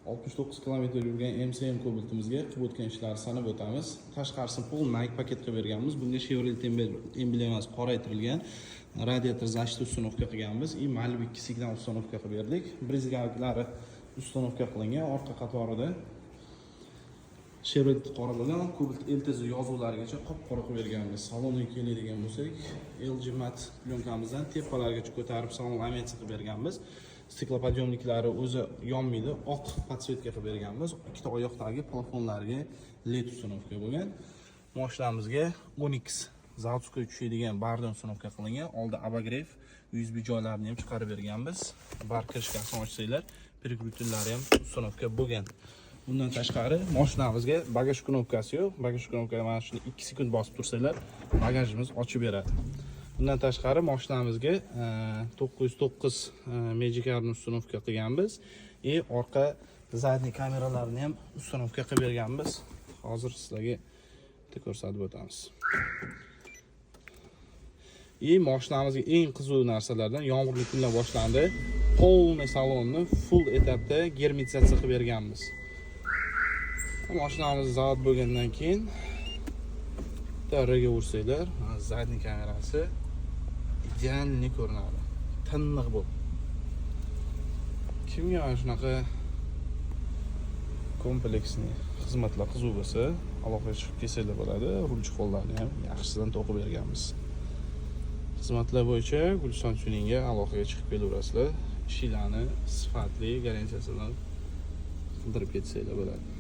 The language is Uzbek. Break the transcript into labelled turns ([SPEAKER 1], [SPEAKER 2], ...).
[SPEAKER 1] 69 kilometr yurgan MCM Cobalt'imizga qilib o'tgan ishlarni sanab o'tamiz. Tashqarisini full Nike paket qilib berganmiz. Bunga Chevrolet emblemasi qoraytirilgan radiator защита ustunovka qilganmiz. И Malibu 2 signal ustunovka qilib berdik. Brizgalklari ustunovka qilingan. Orqa qatorida Chevrolet qoralangan Cobalt LTZ yozuvlarigacha qop-qora qilib berganmiz. Salonga keladigan bo'lsak, LG Mat plyonkamizdan tepalargacha ko'tarib salon laminatsiya qilib berganmiz. Stiklopodъемниклari o'zi yonmaydi, oq podsvetka qilib berganmiz. Ikkita oyoqdagi plafonlarga LED ustunovka bo'lgan. Mashinamizga Onyx zavодской tushadigan bardon ustunovka qilingan. Oldi abagrev, USB joylarini ham chiqarib berganmiz. Bar krishkasini ochsanglar, перекрутиллari ham ustunovka bo'lgan. Bundan tashqari mashinamizga bagaj knopkasi yo'q. Bagaj knopkani mana shuni 2 sekund bosib tursanglar, bagajimiz ochib beradi. Bundan tashqari mashinamizga 909 Magikar'ni ustunovka qilganmiz. Orqa zadniy kameralarni ham ustunovka qilib berganmiz. Hozir sizlarga bitta ko'rsatib o'tamiz. Mashinamizga eng qiziq narsalardan yomg'irli kunlar boshlandi. Полный salonni full etapda germetizatsiya qilib berganmiz. Mashinamiz zavod bo'lgandan keyin tarraga ursanglar, zadniy kamerasi idealni ko'rinadi. Tiniq bu. Kimga mana shunaqa kompleksni xizmatlar qiziq bo'lsa, aloqaga chiqib kelsanglar bo'ladi. Rulchi qo'llarni ham yaxshisidan to'qib berganmiz. Xizmatlar bo'yicha Guliston Tuningga aloqaga chiqib kelaverasizlar. Ishlarni sifatli garantiyasi bilan qildirib ketsanglar bo'ladi.